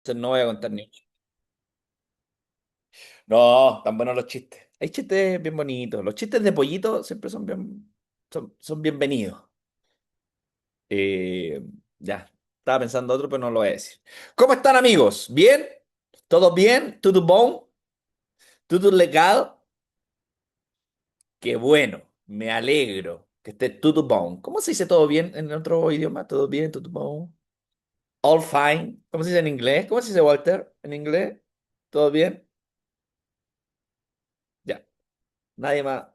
Entonces no voy a contar ni un chiste. No, tan buenos los chistes. Hay chistes bien bonitos. Los chistes de pollito siempre son bienvenidos. Eh, ya, estaba pensando otro, pero no lo voy a decir. ¿Cómo están, amigos? ¿Bien? ¿Todo bien? ¿Todo bon? ¿Todo legal? Qué bueno, me alegro que esté todo bon. ¿Cómo se dice todo bien en otro idioma? ¿Todo bien? ¿Todo bon? All fine. ¿Cómo se dice en inglés? ¿Cómo se dice Walter en inglés? ¿Todo bien? Ya. Nadie más.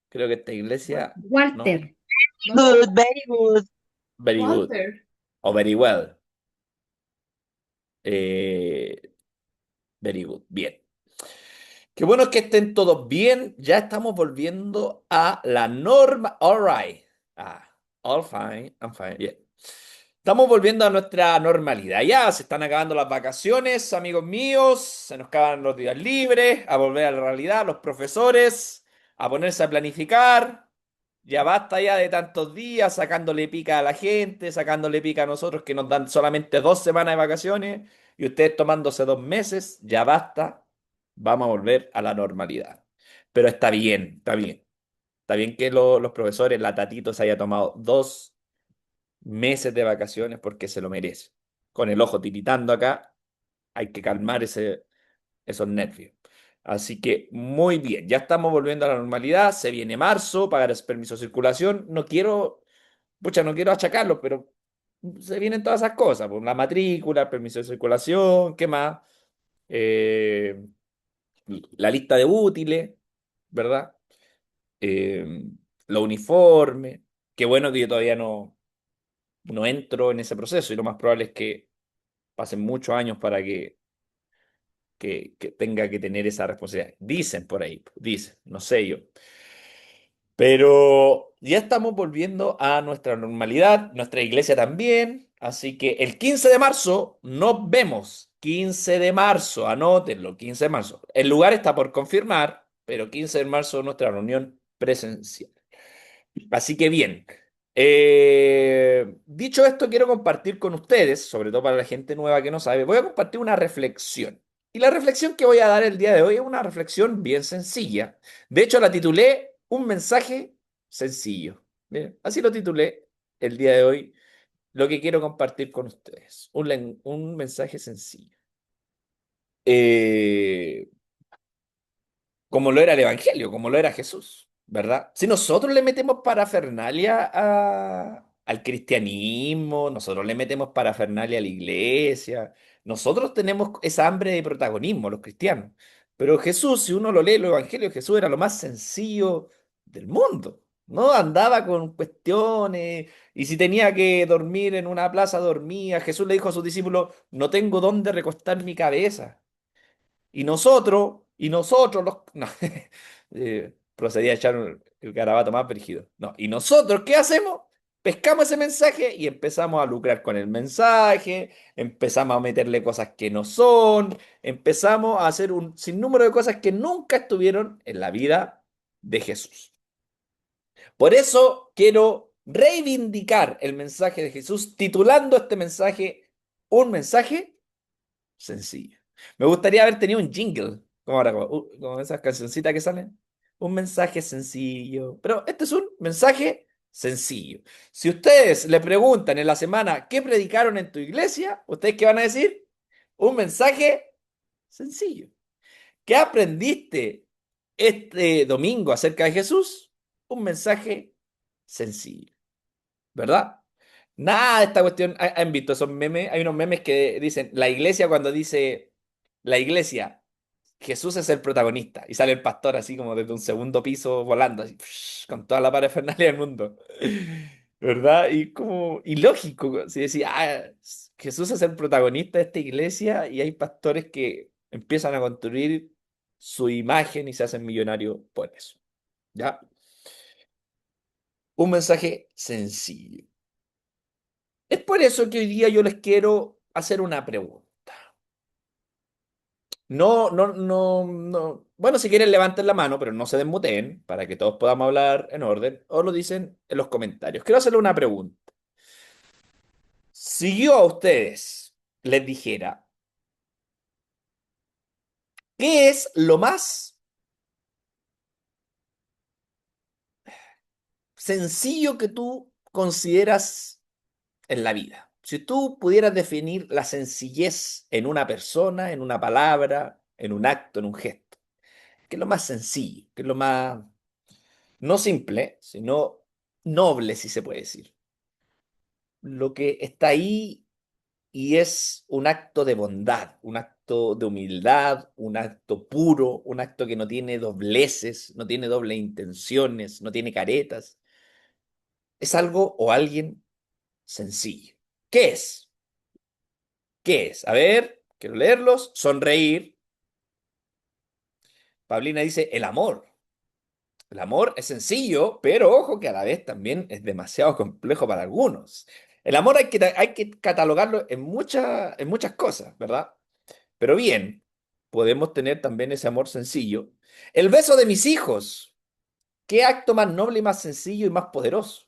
Creo que esta iglesia, Walter. ¿no? Good, very good. Very good. Walter. O very well. Eh, very good. Bien. Qué bueno que estén todos bien. Ya estamos volviendo a la norma. All right. Ah, all fine. I'm fine. Bien. Estamos volviendo a nuestra normalidad. Ya se están acabando las vacaciones, amigos míos. Se nos acaban los días libres. A volver a la realidad. Los profesores. A ponerse a planificar. Ya basta ya de tantos días sacándole pica a la gente, sacándole pica a nosotros que nos dan solamente 2 semanas de vacaciones y ustedes tomándose 2 meses. Ya basta. Vamos a volver a la normalidad. Pero está bien, está bien. Está bien que los profesores, la Tatito, se haya tomado 2 meses de vacaciones porque se lo merece. Con el ojo tiritando acá, hay que calmar esos nervios. Así que muy bien, ya estamos volviendo a la normalidad. Se viene marzo, pagar ese permiso de circulación. No quiero, pucha, no quiero achacarlo, pero se vienen todas esas cosas. Pues, la matrícula, el permiso de circulación, ¿qué más? Eh, la lista de útiles, ¿verdad? Eh, los uniformes. Qué bueno que yo todavía no entro en ese proceso y lo más probable es que pasen muchos años para que tenga que tener esa responsabilidad. Dicen por ahí, dicen, no sé yo. Pero ya estamos volviendo a nuestra normalidad, nuestra iglesia también. Así que el 15 de marzo nos vemos. 15 de marzo, anótenlo, 15 de marzo. El lugar está por confirmar, pero 15 de marzo nuestra reunión presencial. Así que bien. Dicho esto, quiero compartir con ustedes, sobre todo para la gente nueva que no sabe, voy a compartir una reflexión. Y la reflexión que voy a dar el día de hoy es una reflexión bien sencilla. De hecho, la titulé Un mensaje sencillo. Bien, así lo titulé el día de hoy, lo que quiero compartir con ustedes. Un mensaje sencillo. Eh, como lo era el Evangelio, como lo era Jesús, ¿verdad? Si nosotros le metemos parafernalia al cristianismo, nosotros le metemos parafernalia a la iglesia, nosotros tenemos esa hambre de protagonismo, los cristianos. Pero Jesús, si uno lo lee, los evangelios, Jesús era lo más sencillo del mundo. No andaba con cuestiones, y si tenía que dormir en una plaza, dormía. Jesús le dijo a sus discípulos, no tengo dónde recostar mi cabeza. Y nosotros los... No, procedía a echar el garabato más brígido. No, y nosotros, ¿qué hacemos? Pescamos ese mensaje y empezamos a lucrar con el mensaje, empezamos a meterle cosas que no son, empezamos a hacer un sinnúmero de cosas que nunca estuvieron en la vida de Jesús. Por eso quiero reivindicar el mensaje de Jesús, titulando este mensaje Un mensaje sencillo. Me gustaría haber tenido un jingle, como ahora, como esas cancioncitas que salen. Un mensaje sencillo. Pero este es un mensaje sencillo. Si ustedes le preguntan en la semana qué predicaron en tu iglesia, ¿ustedes qué van a decir? Un mensaje sencillo. ¿Qué aprendiste este domingo acerca de Jesús? Un mensaje sencillo, ¿verdad? Nada de esta cuestión. ¿Han visto esos memes? Hay unos memes que dicen, la iglesia cuando dice, la iglesia, Jesús es el protagonista. Y sale el pastor así como desde un segundo piso volando, así, con toda la parafernalia del mundo. ¿Verdad? Y como ilógico, si decía, Jesús es el protagonista de esta iglesia y hay pastores que empiezan a construir su imagen y se hacen millonarios por eso. ¿Ya? Un mensaje sencillo. Es por eso que hoy día yo les quiero hacer una pregunta. No, no, no, no. Bueno, si quieren levanten la mano, pero no se desmuteen para que todos podamos hablar en orden, o lo dicen en los comentarios. Quiero hacerle una pregunta. Si yo a ustedes les dijera, ¿Qué es lo más sencillo que tú consideras en la vida? Si tú pudieras definir la sencillez en una persona, en una palabra, en un acto, en un gesto, ¿qué es lo más sencillo? ¿Qué es lo más, no simple, sino noble, si se puede decir? Lo que está ahí y es un acto de bondad, un acto de humildad, un acto puro, un acto que no tiene dobleces, no tiene dobles intenciones, no tiene caretas. Es algo o alguien sencillo. ¿Qué es? ¿Qué es? A ver, quiero leerlos. Sonreír. Pablina dice el amor. El amor es sencillo, pero ojo que a la vez también es demasiado complejo para algunos. El amor hay que catalogarlo en muchas cosas, ¿verdad? Pero bien, podemos tener también ese amor sencillo. El beso de mis hijos. ¿Qué acto más noble y más sencillo y más poderoso?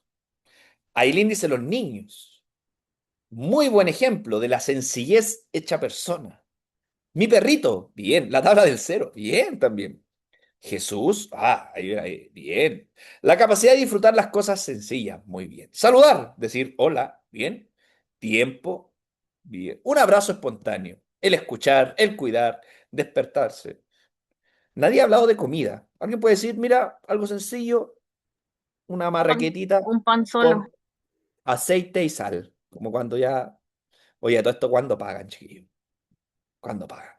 Ailín dice los niños. Muy buen ejemplo de la sencillez hecha persona. Mi perrito, bien. La tabla del cero, bien también. Jesús, bien. La capacidad de disfrutar las cosas sencillas, muy bien. Saludar, decir hola, bien. Tiempo, bien. Un abrazo espontáneo. El escuchar, el cuidar, despertarse. Nadie ha hablado de comida. Alguien puede decir, mira, algo sencillo, una pan, marraquetita un pan solo. con aceite y sal. Como cuando ya, oye, todo esto, ¿cuándo pagan, chiquillos? ¿Cuándo pagan?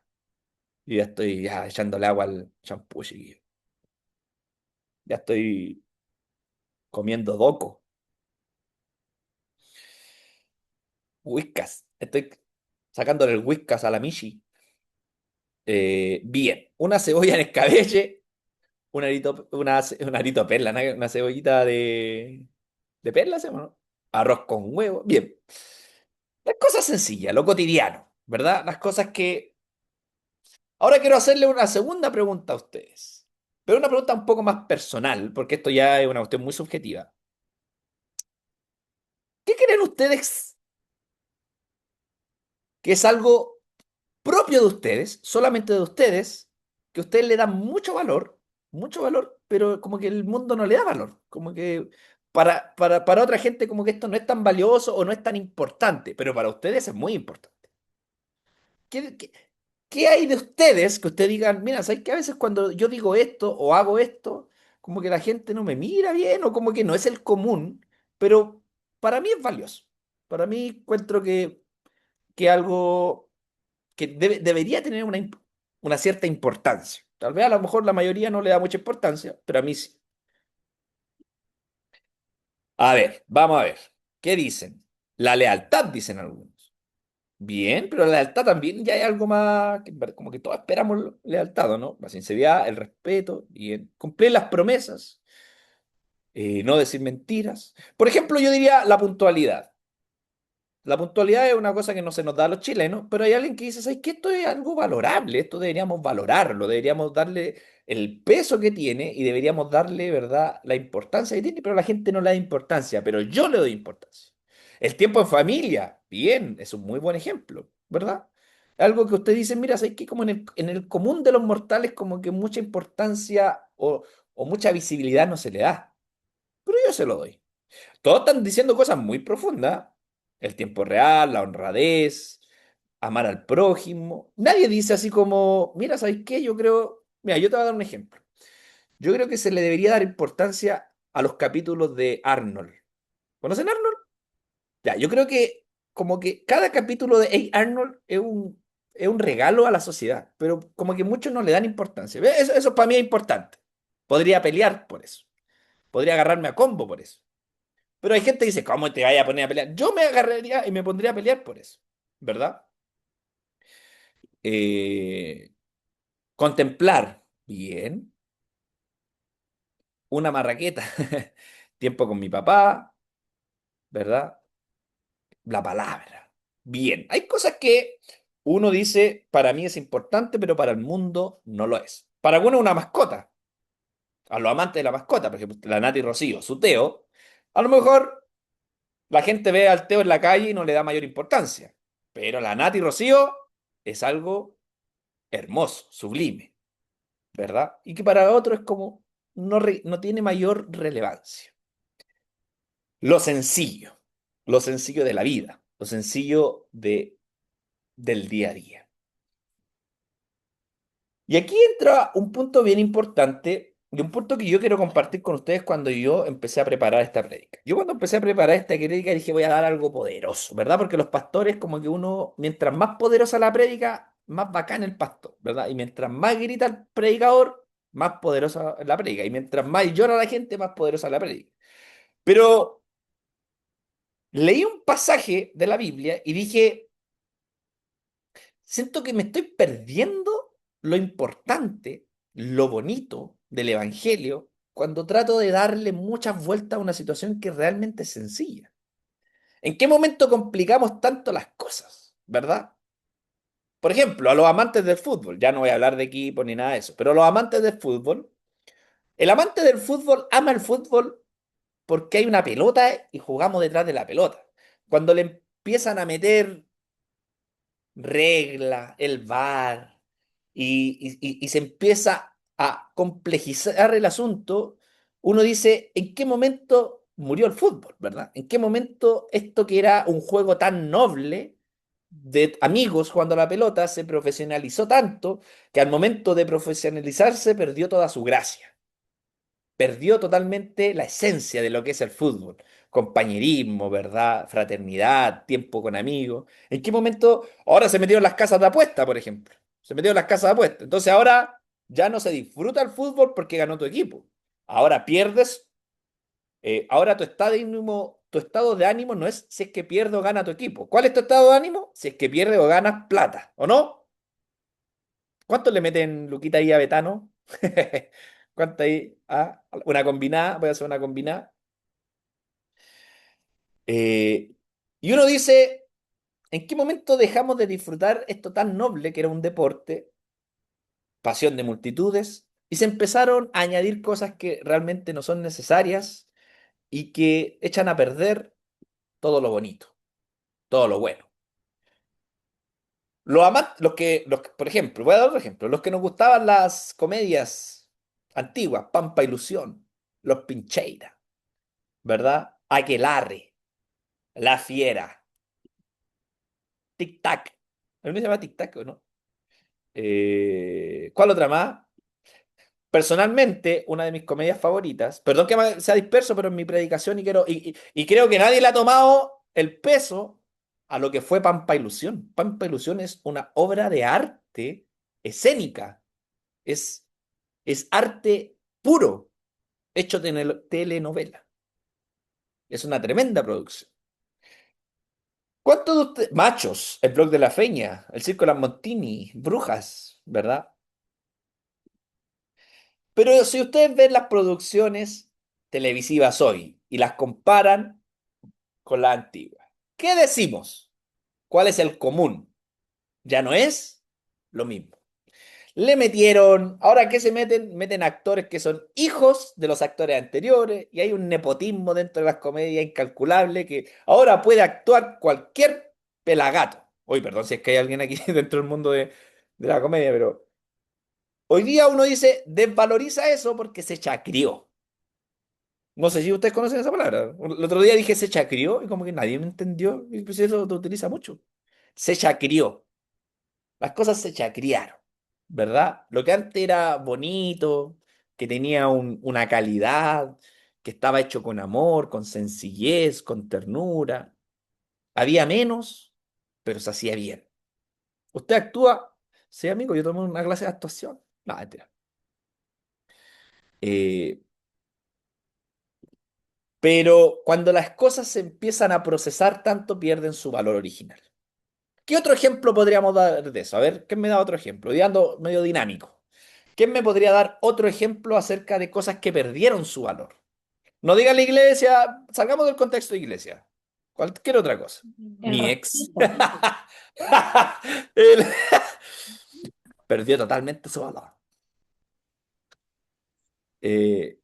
Y ya estoy ya echándole agua al champú, chiquillos. Ya estoy comiendo doco. Whiskas. Estoy sacándole el whiskas a la Michi. Bien. Una cebolla en escabeche. Un arito perla, ¿no? Una cebollita de perla, ¿hacemos, no? Arroz con huevo. Bien. Las cosas sencillas, lo cotidiano, ¿verdad? Las cosas que... Ahora quiero hacerle una segunda pregunta a ustedes. Pero una pregunta un poco más personal, porque esto ya es una cuestión muy subjetiva. ¿Qué creen ustedes que es algo propio de ustedes, solamente de ustedes, que ustedes le dan mucho valor, pero como que el mundo no le da valor, como que para otra gente como que esto no es tan valioso o no es tan importante, pero para ustedes es muy importante. ¿Qué hay de ustedes que ustedes digan, mira, ¿sabes que a veces cuando yo digo esto o hago esto, como que la gente no me mira bien o como que no es el común, pero para mí es valioso. Para mí encuentro que algo que debería tener una cierta importancia. Tal vez a lo mejor la mayoría no le da mucha importancia, pero a mí sí. A ver, vamos a ver. ¿Qué dicen? La lealtad, dicen algunos. Bien, pero la lealtad también ya hay algo más, como que todos esperamos lealtad, ¿no? La sinceridad, el respeto, bien. Cumplir las promesas, no decir mentiras. Por ejemplo, yo diría la puntualidad. La puntualidad es una cosa que no se nos da a los chilenos, pero hay alguien que dice, ¿sabes qué? Esto es algo valorable, esto deberíamos valorarlo, deberíamos darle el peso que tiene y deberíamos darle, ¿verdad?, la importancia que tiene, pero la gente no le da importancia, pero yo le doy importancia. El tiempo en familia, bien, es un muy buen ejemplo, ¿verdad? Algo que usted dice, mira, ¿sabes qué? Como en el común de los mortales, como que mucha importancia o mucha visibilidad no se le da, pero yo se lo doy. Todos están diciendo cosas muy profundas. El tiempo real, la honradez, amar al prójimo. Nadie dice así como, mira, ¿sabes qué? Yo creo, mira, yo te voy a dar un ejemplo. Yo creo que se le debería dar importancia a los capítulos de Arnold. ¿Conocen Arnold? Ya, yo creo que como que cada capítulo de Hey Arnold es un regalo a la sociedad, pero como que muchos no le dan importancia. ¿Ve? Eso para mí es importante. Podría pelear por eso. Podría agarrarme a combo por eso. Pero hay gente que dice, ¿cómo te vayas a poner a pelear? Yo me agarraría y me pondría a pelear por eso, ¿verdad? Eh, Contemplar, bien. Una marraqueta, tiempo con mi papá, ¿verdad? La palabra, bien. Hay cosas que uno dice, para mí es importante, pero para el mundo no lo es. Para algunos una mascota, a los amantes de la mascota, por ejemplo, la Nati Rocío, su Teo, a lo mejor la gente ve al Teo en la calle y no le da mayor importancia, pero la Nati Rocío es algo hermoso, sublime, ¿verdad? Y que para otro es como, no tiene mayor relevancia. Lo sencillo de la vida, lo sencillo del día a día. Y aquí entra un punto bien importante y un punto que yo quiero compartir con ustedes cuando yo empecé a preparar esta prédica. Yo cuando empecé a preparar esta prédica dije voy a dar algo poderoso, ¿verdad? Porque los pastores como que uno, mientras más poderosa la prédica, más bacán el pastor, ¿verdad? Y mientras más grita el predicador, más poderosa la prédica. Y mientras más llora la gente, más poderosa la prédica. Pero leí un pasaje de la Biblia y dije, siento que me estoy perdiendo lo importante, lo bonito del Evangelio cuando trato de darle muchas vueltas a una situación que realmente es sencilla. ¿En qué momento complicamos tanto las cosas, verdad? Por ejemplo, a los amantes del fútbol, ya no voy a hablar de equipo ni nada de eso, pero los amantes del fútbol, el amante del fútbol ama el fútbol porque hay una pelota y jugamos detrás de la pelota. Cuando le empiezan a meter regla, el VAR, y se empieza a complejizar el asunto, uno dice, ¿en qué momento murió el fútbol, verdad? ¿En qué momento esto que era un juego tan noble de amigos jugando a la pelota se profesionalizó tanto que al momento de profesionalizarse perdió toda su gracia? Perdió totalmente la esencia de lo que es el fútbol. Compañerismo, ¿verdad? Fraternidad, tiempo con amigos. ¿En qué momento? Ahora se metieron las casas de apuesta, por ejemplo. Se metieron las casas de apuesta. Entonces ahora ya no se disfruta el fútbol porque ganó tu equipo. Ahora pierdes. Ahora tu estado de ánimo no es si es que pierde o gana tu equipo. ¿Cuál es tu estado de ánimo? Si es que pierde o ganas plata, ¿o no? ¿Cuánto le meten Luquita ahí a Betano? ¿Cuánto ahí? Ah, una combinada, voy a hacer una combinada. Eh, y uno dice, ¿en qué momento dejamos de disfrutar esto tan noble que era un deporte, pasión de multitudes, y se empezaron a añadir cosas que realmente no son necesarias y que echan a perder todo lo bonito, todo lo bueno? Por ejemplo, voy a dar otro ejemplo, los que nos gustaban las comedias antiguas, Pampa Ilusión, Los Pincheira, ¿verdad? Aquelarre, La Fiera, Tic Tac. ¿A mí me llama Tic Tac o no? ¿Cuál otra más? Personalmente, una de mis comedias favoritas, perdón que sea disperso, pero en mi predicación y creo que nadie le ha tomado el peso a lo que fue Pampa Ilusión. Pampa Ilusión es una obra de arte escénica, es, es arte puro, hecho de telenovela. Es una tremenda producción. ¿Cuántos de ustedes, machos, el blog de la Feña, el Circo de las Montini, Brujas, ¿verdad? Pero si ustedes ven las producciones televisivas hoy y las comparan con las antiguas, ¿qué decimos? ¿Cuál es el común? Ya no es lo mismo. Le metieron, ahora que se meten, meten actores que son hijos de los actores anteriores y hay un nepotismo dentro de las comedias incalculable que ahora puede actuar cualquier pelagato. Uy, perdón si es que hay alguien aquí dentro del mundo de la comedia, pero hoy día uno dice, desvaloriza eso porque se chacrió. No sé si ustedes conocen esa palabra. El otro día dije se chacrió y como que nadie me entendió. Y pues eso lo utiliza mucho. Se chacrió. Las cosas se chacriaron, ¿verdad? Lo que antes era bonito, que tenía una calidad, que estaba hecho con amor, con sencillez, con ternura. Había menos, pero se hacía bien. Usted actúa, sí, amigo, yo tomé una clase de actuación. No, mentira. Eh, pero cuando las cosas se empiezan a procesar tanto, pierden su valor original. ¿Qué otro ejemplo podríamos dar de eso? A ver, ¿quién me da otro ejemplo? Y ando medio dinámico. ¿Quién me podría dar otro ejemplo acerca de cosas que perdieron su valor? No diga la iglesia, salgamos del contexto de iglesia. Cualquier otra cosa. El Mi ex. respeto. Él perdió totalmente su valor. Eh,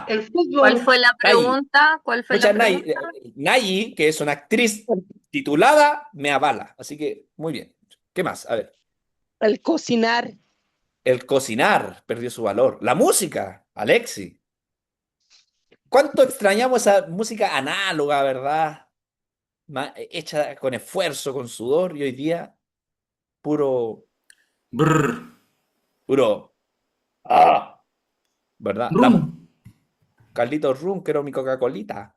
El ¿Cuál fútbol. fue la Nayi. pregunta? ¿Cuál fue la Mucha pregunta? Nayi, que es una actriz titulada, me avala. Así que, muy bien. ¿Qué más? A ver. El cocinar. El cocinar perdió su valor. La música, Alexi. ¿Cuánto extrañamos esa música análoga, verdad? Hecha con esfuerzo, con sudor, y hoy día puro, Brr. puro, ah, ¿verdad? Rum. Carlitos Rum, quiero mi Coca-Colita.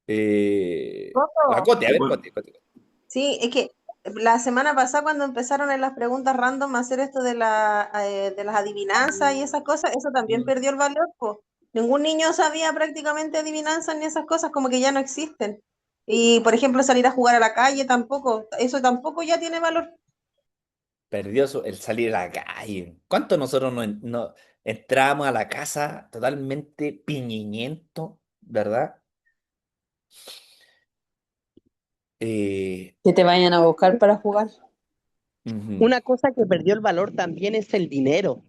La Coco. Cote, a ver, Bueno, Cote, Cote. Sí, es que la semana pasada cuando empezaron en las preguntas random a hacer esto de las adivinanzas y esas cosas, eso también perdió el valor, po. Ningún niño sabía prácticamente adivinanzas ni esas cosas, como que ya no existen. Y, por ejemplo, salir a jugar a la calle tampoco, eso tampoco ya tiene valor. Perdió el salir a la calle. ¿Cuánto nosotros no entramos a la casa totalmente piñiñento, verdad? Eh, Que te vayan a buscar para jugar. ujú, Una cosa que perdió el valor también es el dinero.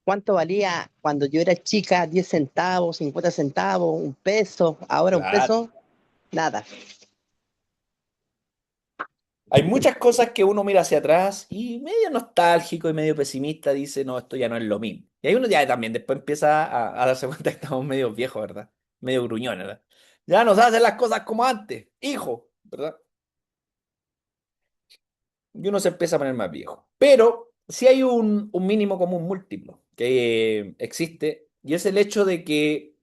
¿Cuánto valía cuando yo era chica? 10 centavos, 50 centavos, un peso. Ahora un claro. peso, nada. Hay muchas cosas que uno mira hacia atrás y medio nostálgico y medio pesimista dice, no, esto ya no es lo mismo. Y ahí uno ya también después empieza a darse cuenta que estamos medio viejos, ¿verdad? Medio gruñones, ¿verdad? Ya no se hacen las cosas como antes, hijo, ¿verdad? Y uno se empieza a poner más viejo. Pero sí hay un mínimo común múltiplo que existe y es el hecho de que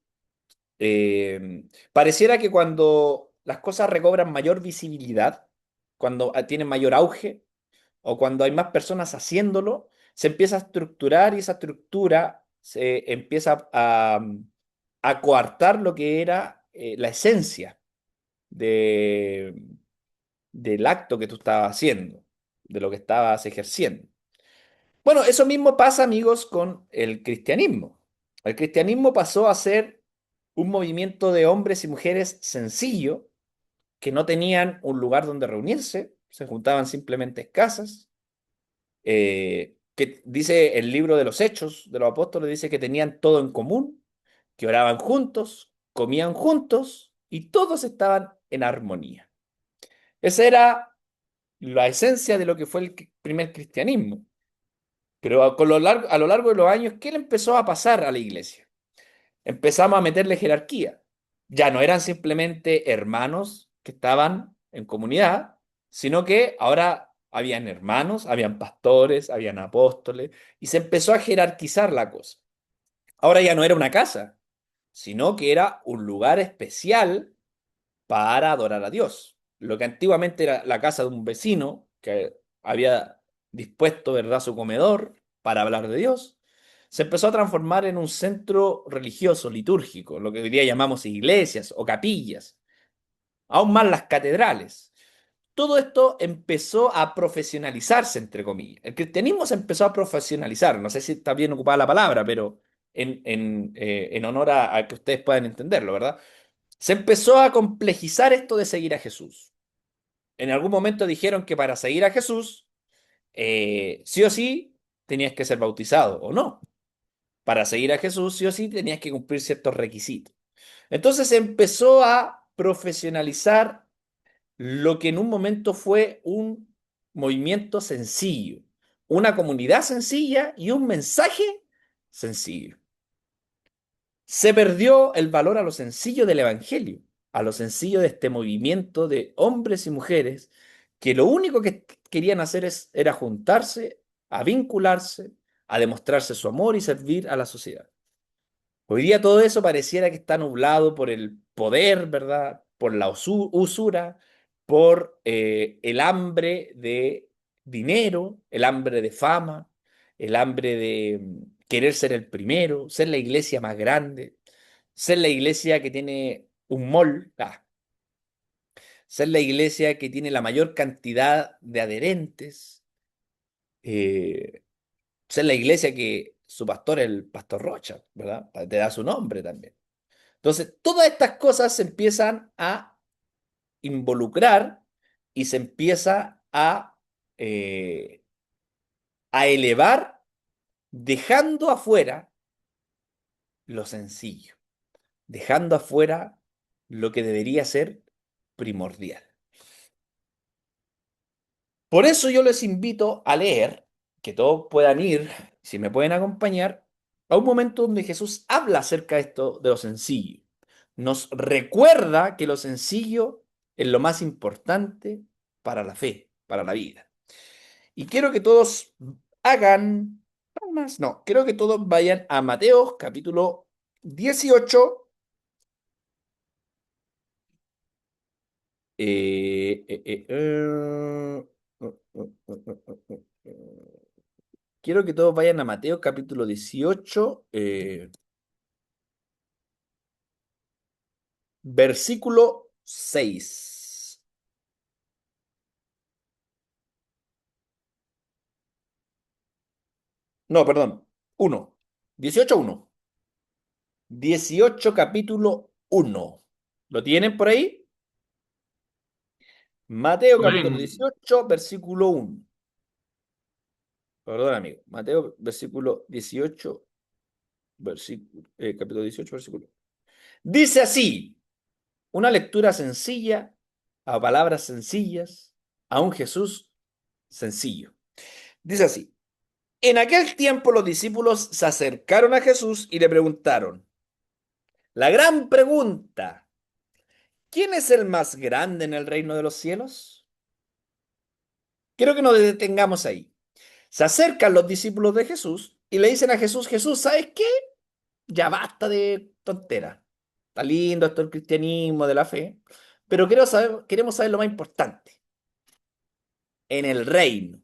pareciera que cuando las cosas recobran mayor visibilidad, cuando tienen mayor auge, o cuando hay más personas haciéndolo, se empieza a estructurar y esa estructura se empieza a coartar lo que era la esencia de, del acto que tú estabas haciendo, de lo que estabas ejerciendo. Bueno, eso mismo pasa, amigos, con el cristianismo. El cristianismo pasó a ser un movimiento de hombres y mujeres sencillo, que no tenían un lugar donde reunirse, se juntaban simplemente en casas, que dice el libro de los Hechos de los Apóstoles, dice que tenían todo en común, que oraban juntos, comían juntos y todos estaban en armonía. Esa era la esencia de lo que fue el primer cristianismo. Pero a lo largo de los años, ¿qué le empezó a pasar a la iglesia? Empezamos a meterle jerarquía. Ya no eran simplemente hermanos que estaban en comunidad, sino que ahora habían hermanos, habían pastores, habían apóstoles, y se empezó a jerarquizar la cosa. Ahora ya no era una casa, sino que era un lugar especial para adorar a Dios. Lo que antiguamente era la casa de un vecino que había dispuesto, ¿verdad?, su comedor para hablar de Dios, se empezó a transformar en un centro religioso, litúrgico, lo que hoy día llamamos iglesias o capillas, aún más las catedrales. Todo esto empezó a profesionalizarse, entre comillas. El cristianismo se empezó a profesionalizar, no sé si está bien ocupada la palabra, pero en honor a que ustedes puedan entenderlo, ¿verdad? Se empezó a complejizar esto de seguir a Jesús. En algún momento dijeron que para seguir a Jesús, sí o sí, tenías que ser bautizado o no. Para seguir a Jesús, sí o sí, tenías que cumplir ciertos requisitos. Entonces se empezó a profesionalizar lo que en un momento fue un movimiento sencillo, una comunidad sencilla y un mensaje sencillo. Se perdió el valor a lo sencillo del Evangelio, a lo sencillo de este movimiento de hombres y mujeres que lo único que querían hacer era juntarse, a vincularse, a demostrarse su amor y servir a la sociedad. Hoy día todo eso pareciera que está nublado por el poder, ¿verdad? Por la usura, por el hambre de dinero, el hambre de fama, el hambre de querer ser el primero, ser la iglesia más grande, ser la iglesia que tiene un mall, ser la iglesia que tiene la mayor cantidad de adherentes, eh, ser la iglesia que su pastor es el pastor Rocha, ¿verdad? Te da su nombre también. Entonces, todas estas cosas se empiezan a involucrar y se empieza eh, a elevar, dejando afuera lo sencillo, dejando afuera lo que debería ser primordial. Por eso yo les invito a leer, que todos puedan ir, si me pueden acompañar, a un momento donde Jesús habla acerca de esto, de lo sencillo. Nos recuerda que lo sencillo es lo más importante para la fe, para la vida. Y quiero que todos hagan, no, quiero que todos vayan a Mateo capítulo 18. Quiero que todos vayan a Mateo capítulo 18, versículo 6. No, perdón, 1. 18:1. 18 capítulo 1. ¿Lo tienen por ahí? Mateo capítulo 18, versículo 1. Perdón, amigo. Mateo versículo 18, capítulo 18, versículo 1. Dice así, una lectura sencilla, a palabras sencillas, a un Jesús sencillo. Dice así, en aquel tiempo los discípulos se acercaron a Jesús y le preguntaron, la gran pregunta, ¿quién es el más grande en el reino de los cielos? Quiero que nos detengamos ahí. Se acercan los discípulos de Jesús y le dicen a Jesús, Jesús, ¿sabes qué? Ya basta de tonteras. Está lindo esto del cristianismo, de la fe, pero queremos saber lo más importante. En el reino,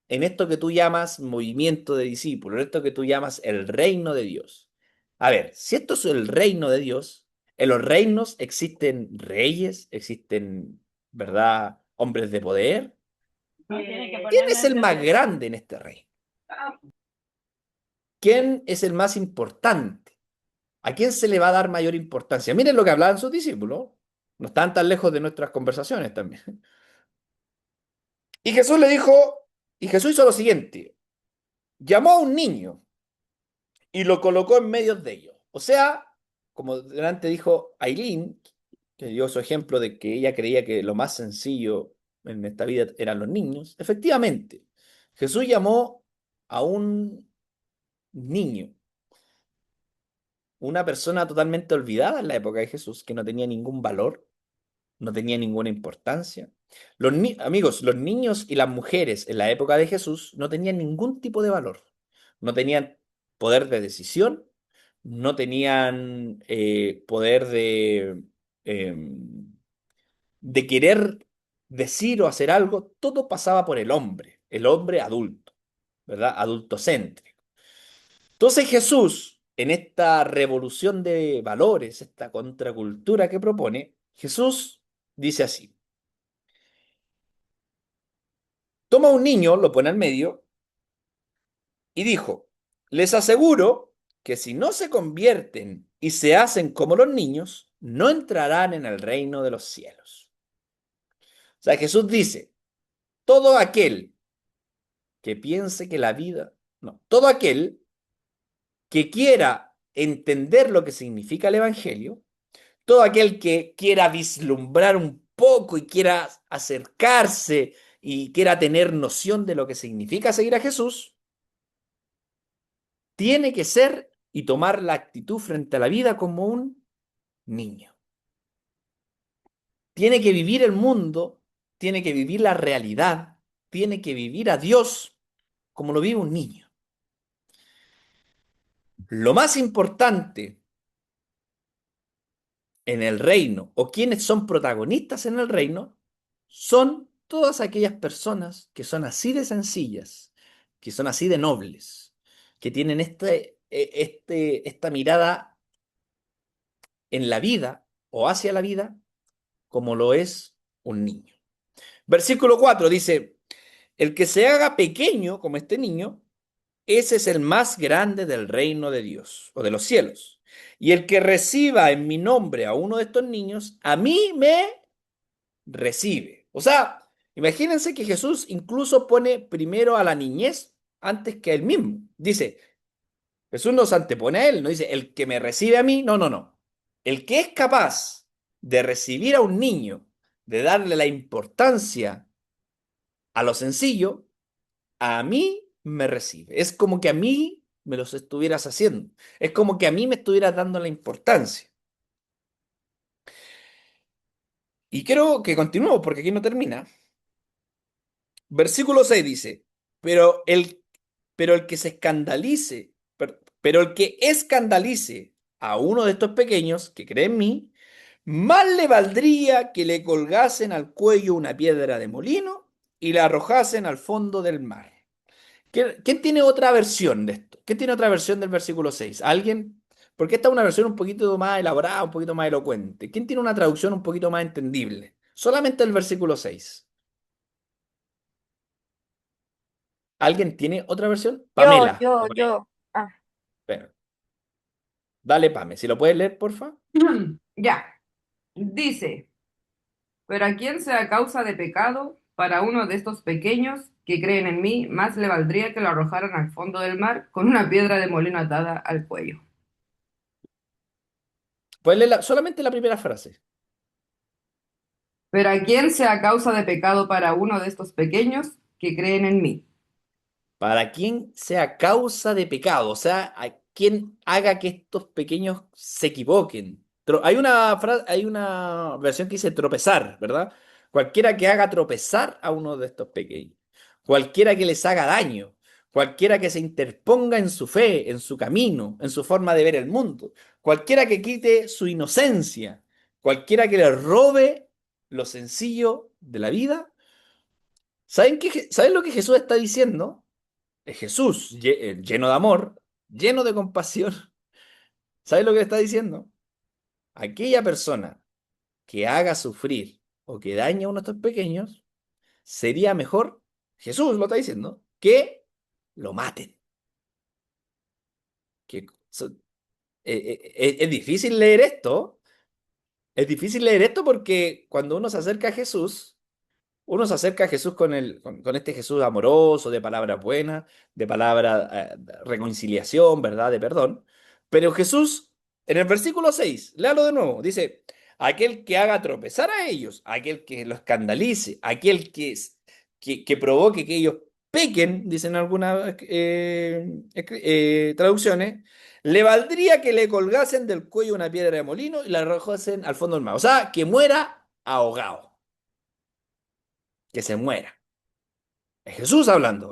en esto que tú llamas movimiento de discípulos, en esto que tú llamas el reino de Dios. A ver, si esto es el reino de Dios, en los reinos existen reyes, existen, ¿verdad?, hombres de poder. ¿Quién es el más grande en este reino? ¿Quién es el más importante? ¿A quién se le va a dar mayor importancia? Miren lo que hablaban sus discípulos. No están tan lejos de nuestras conversaciones también. Y Jesús le dijo, y Jesús hizo lo siguiente. Llamó a un niño y lo colocó en medio de ellos. O sea, como delante dijo Aileen, que dio su ejemplo de que ella creía que lo más sencillo en esta vida eran los niños. Efectivamente, Jesús llamó a un niño, una persona totalmente olvidada en la época de Jesús, que no tenía ningún valor, no tenía ninguna importancia. Amigos, los niños y las mujeres en la época de Jesús no tenían ningún tipo de valor. No tenían poder de decisión, no tenían poder de querer decir o hacer algo. Todo pasaba por el hombre adulto, ¿verdad? Adultocéntrico. Entonces Jesús, en esta revolución de valores, esta contracultura que propone, Jesús dice así. Toma un niño, lo pone al medio y dijo, les aseguro que si no se convierten y se hacen como los niños, no entrarán en el reino de los cielos. O sea, Jesús dice, todo aquel que piense que la vida, no, todo aquel que quiera entender lo que significa el Evangelio, todo aquel que quiera vislumbrar un poco y quiera acercarse y quiera tener noción de lo que significa seguir a Jesús, tiene que ser y tomar la actitud frente a la vida como un niño. Tiene que vivir el mundo, tiene que vivir la realidad, tiene que vivir a Dios como lo vive un niño. Lo más importante en el reino o quienes son protagonistas en el reino son todas aquellas personas que son así de sencillas, que son así de nobles, que tienen esta mirada en la vida o hacia la vida como lo es un niño. Versículo 4 dice, el que se haga pequeño como este niño, ese es el más grande del reino de Dios o de los cielos. Y el que reciba en mi nombre a uno de estos niños, a mí me recibe. O sea, imagínense que Jesús incluso pone primero a la niñez antes que a él mismo. Dice, Jesús nos antepone a él, no dice, el que me recibe a mí, no, no, no. El que es capaz de recibir a un niño, de darle la importancia a lo sencillo, a mí me recibe. Es como que a mí me los estuvieras haciendo. Es como que a mí me estuvieras dando la importancia. Y quiero que continúe porque aquí no termina. Versículo 6 dice, pero el que se escandalice, pero el que escandalice a uno de estos pequeños que cree en mí, más le valdría que le colgasen al cuello una piedra de molino y la arrojasen al fondo del mar. ¿Quién tiene otra versión de esto? ¿Quién tiene otra versión del versículo 6? ¿Alguien? Porque esta es una versión un poquito más elaborada, un poquito más elocuente. ¿Quién tiene una traducción un poquito más entendible? Solamente el versículo 6. ¿Alguien tiene otra versión? Yo, Pamela. yo, yo. Ah, Bueno, dale, Pame. Si lo puedes leer, porfa. Ya, dice, pero a quien sea causa de pecado, para uno de estos pequeños que creen en mí, más le valdría que lo arrojaran al fondo del mar con una piedra de molino atada al cuello. Puedes leer solamente la primera frase. Pero a quien sea causa de pecado para uno de estos pequeños que creen en mí. Para quien sea causa de pecado, o sea, a quien haga que estos pequeños se equivoquen. Hay una versión que dice tropezar, ¿verdad? Cualquiera que haga tropezar a uno de estos pequeños, cualquiera que les haga daño, cualquiera que se interponga en su fe, en su camino, en su forma de ver el mundo, cualquiera que quite su inocencia, cualquiera que le robe lo sencillo de la vida. ¿Saben lo que Jesús está diciendo? Jesús, lleno de amor, lleno de compasión, ¿sabes lo que está diciendo? Aquella persona que haga sufrir o que dañe a uno de estos pequeños, sería mejor, Jesús lo está diciendo, que lo maten. Que, so- es difícil leer esto, es difícil leer esto porque cuando uno se acerca a Jesús, uno se acerca a Jesús con este Jesús amoroso, de palabras buenas, de palabra de reconciliación, ¿verdad? De perdón. Pero Jesús, en el versículo 6, léalo de nuevo, dice, aquel que haga tropezar a ellos, aquel que lo escandalice, aquel que provoque que ellos pequen, dicen algunas traducciones, le valdría que le colgasen del cuello una piedra de molino y la arrojasen al fondo del mar. O sea, que muera ahogado, que se muera. Es Jesús hablando.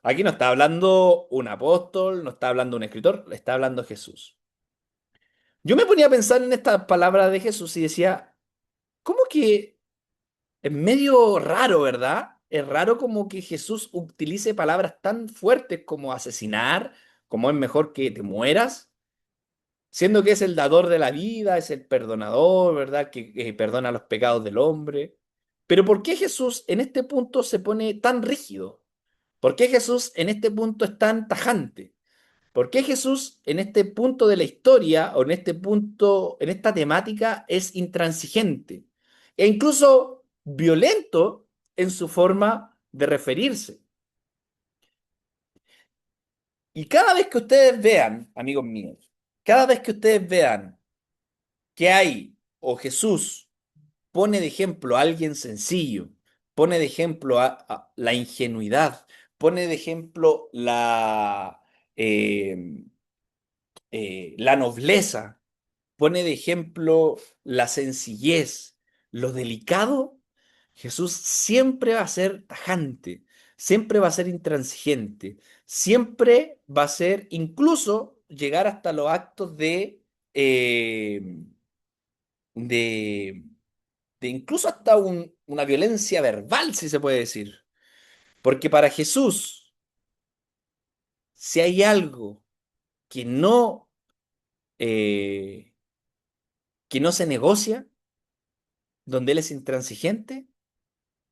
Aquí no está hablando un apóstol, no está hablando un escritor, le está hablando Jesús. Yo me ponía a pensar en estas palabras de Jesús y decía, ¿cómo que es medio raro, ¿verdad? Es raro como que Jesús utilice palabras tan fuertes como asesinar, como es mejor que te mueras, siendo que es el dador de la vida, es el perdonador, ¿verdad? Que perdona los pecados del hombre. Pero ¿por qué Jesús en este punto se pone tan rígido? ¿Por qué Jesús en este punto es tan tajante? ¿Por qué Jesús en este punto de la historia o en este punto, en esta temática es intransigente e incluso violento en su forma de referirse? Y cada vez que ustedes vean, amigos míos, cada vez que ustedes vean que hay o Jesús pone de ejemplo a alguien sencillo, pone de ejemplo a la ingenuidad, pone de ejemplo eh, la nobleza, pone de ejemplo la sencillez, lo delicado. Jesús siempre va a ser tajante, siempre va a ser intransigente, siempre va a ser incluso llegar hasta los actos de, de incluso hasta una violencia verbal, si se puede decir. Porque para Jesús, si hay algo que eh, que no se negocia, donde Él es intransigente,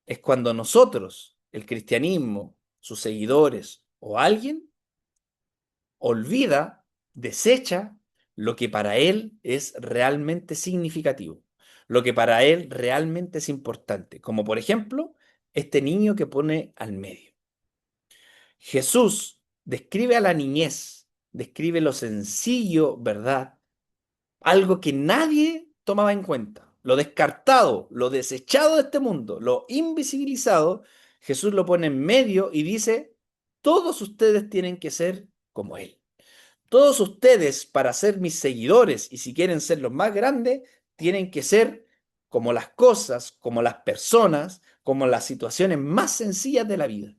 es cuando nosotros, el cristianismo, sus seguidores o alguien, olvida, desecha lo que para Él es realmente significativo, lo que para Él realmente es importante, como por ejemplo este niño que pone al medio. Jesús describe a la niñez, describe lo sencillo, ¿verdad? Algo que nadie tomaba en cuenta, lo descartado, lo desechado de este mundo, lo invisibilizado. Jesús lo pone en medio y dice, todos ustedes tienen que ser como Él. Todos ustedes, para ser mis seguidores y si quieren ser los más grandes, tienen que ser como las cosas, como las personas, como las situaciones más sencillas de la vida.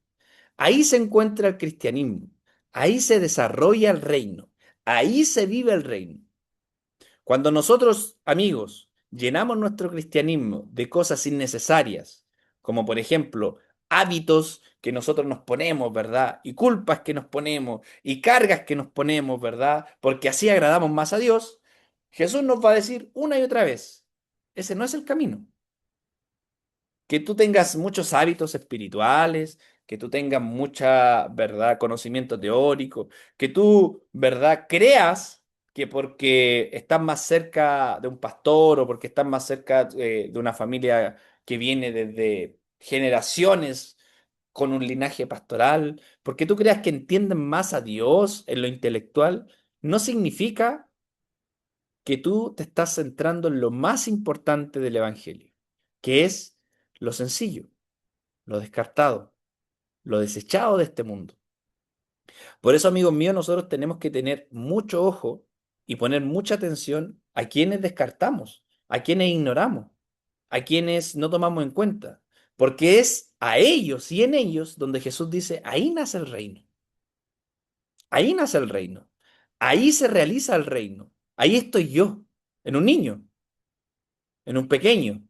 Ahí se encuentra el cristianismo, ahí se desarrolla el reino, ahí se vive el reino. Cuando nosotros, amigos, llenamos nuestro cristianismo de cosas innecesarias, como por ejemplo hábitos que nosotros nos ponemos, ¿verdad? Y culpas que nos ponemos y cargas que nos ponemos, ¿verdad? Porque así agradamos más a Dios, Jesús nos va a decir una y otra vez, ese no es el camino. Que tú tengas muchos hábitos espirituales, que tú tengas mucha, ¿verdad?, conocimiento teórico, que tú, ¿verdad?, creas que porque estás más cerca de un pastor o porque estás más cerca de una familia que viene desde generaciones con un linaje pastoral, porque tú creas que entienden más a Dios en lo intelectual, no significa que tú te estás centrando en lo más importante del Evangelio, que es lo sencillo, lo descartado, lo desechado de este mundo. Por eso, amigos míos, nosotros tenemos que tener mucho ojo y poner mucha atención a quienes descartamos, a quienes ignoramos, a quienes no tomamos en cuenta, porque es a ellos y en ellos donde Jesús dice, ahí nace el reino, ahí nace el reino, ahí se realiza el reino, ahí estoy yo, en un niño, en un pequeño,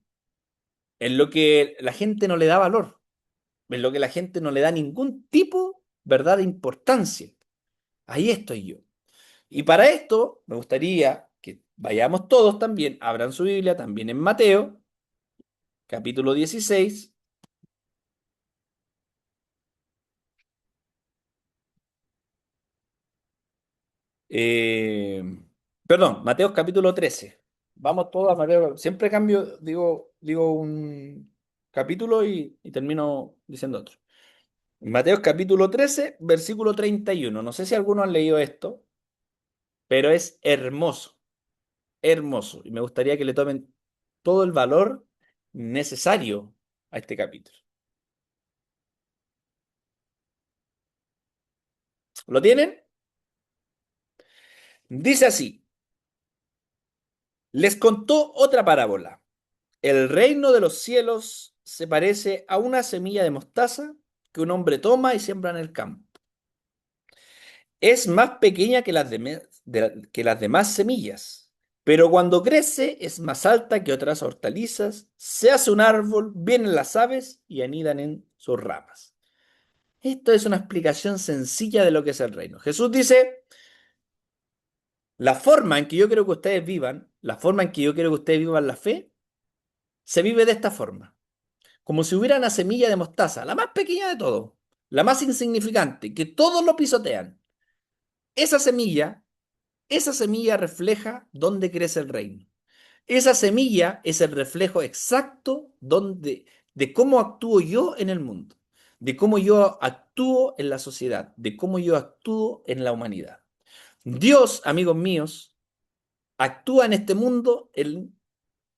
en lo que la gente no le da valor, en lo que la gente no le da ningún tipo, ¿verdad?, de importancia. Ahí estoy yo. Y para esto me gustaría que vayamos todos también, abran su Biblia también en Mateo, capítulo 16. eh, Perdón, Mateo capítulo 13. Vamos todos a Mateo. Siempre cambio, digo un capítulo y termino diciendo otro. Mateo capítulo 13, versículo 31. No sé si algunos han leído esto, pero es hermoso, hermoso. Y me gustaría que le tomen todo el valor necesario a este capítulo. ¿Lo tienen? Dice así, les contó otra parábola. El reino de los cielos se parece a una semilla de mostaza que un hombre toma y siembra en el campo. Es más pequeña que que las demás semillas, pero cuando crece es más alta que otras hortalizas, se hace un árbol, vienen las aves y anidan en sus ramas. Esto es una explicación sencilla de lo que es el reino. Jesús dice, la forma en que yo quiero que ustedes vivan, la forma en que yo quiero que ustedes vivan la fe, se vive de esta forma. Como si hubiera una semilla de mostaza, la más pequeña de todo, la más insignificante, que todos lo pisotean. Esa semilla Esa semilla refleja dónde crece el reino. Esa semilla es el reflejo exacto de cómo actúo yo en el mundo, de cómo yo actúo en la sociedad, de cómo yo actúo en la humanidad. Dios, amigos míos, actúa en este mundo en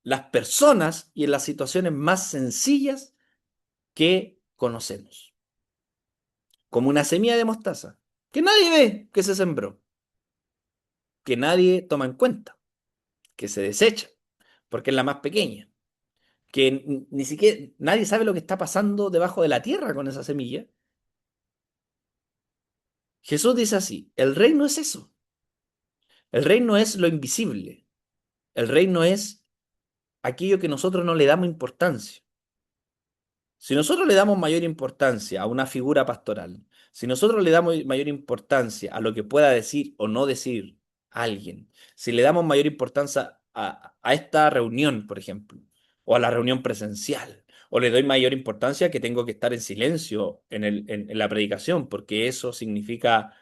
las personas y en las situaciones más sencillas que conocemos, como una semilla de mostaza, que nadie ve que se sembró, que nadie toma en cuenta, que se desecha, porque es la más pequeña, que ni siquiera nadie sabe lo que está pasando debajo de la tierra con esa semilla. Jesús dice así, el reino es eso, el reino es lo invisible, el reino es aquello que nosotros no le damos importancia. Si nosotros le damos mayor importancia a una figura pastoral, si nosotros le damos mayor importancia a lo que pueda decir o no decir alguien, si le damos mayor importancia a esta reunión, por ejemplo, o a la reunión presencial, o le doy mayor importancia que tengo que estar en silencio en la predicación, porque eso significa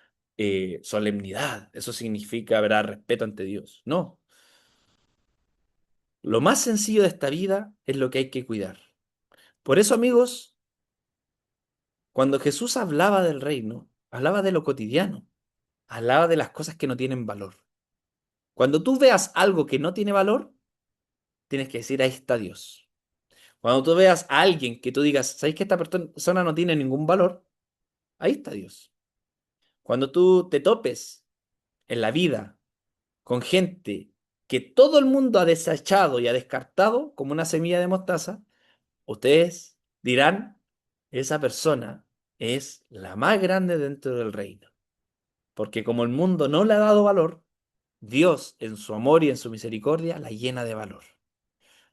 solemnidad, eso significa, ¿verdad?, respeto ante Dios. No, lo más sencillo de esta vida es lo que hay que cuidar. Por eso, amigos, cuando Jesús hablaba del reino, hablaba de lo cotidiano, hablaba de las cosas que no tienen valor. Cuando tú veas algo que no tiene valor, tienes que decir, ahí está Dios. Cuando tú veas a alguien que tú digas, ¿sabes que esta persona no tiene ningún valor? Ahí está Dios. Cuando tú te topes en la vida con gente que todo el mundo ha desechado y ha descartado como una semilla de mostaza, ustedes dirán, esa persona es la más grande dentro del reino. Porque como el mundo no le ha dado valor, Dios en su amor y en su misericordia la llena de valor,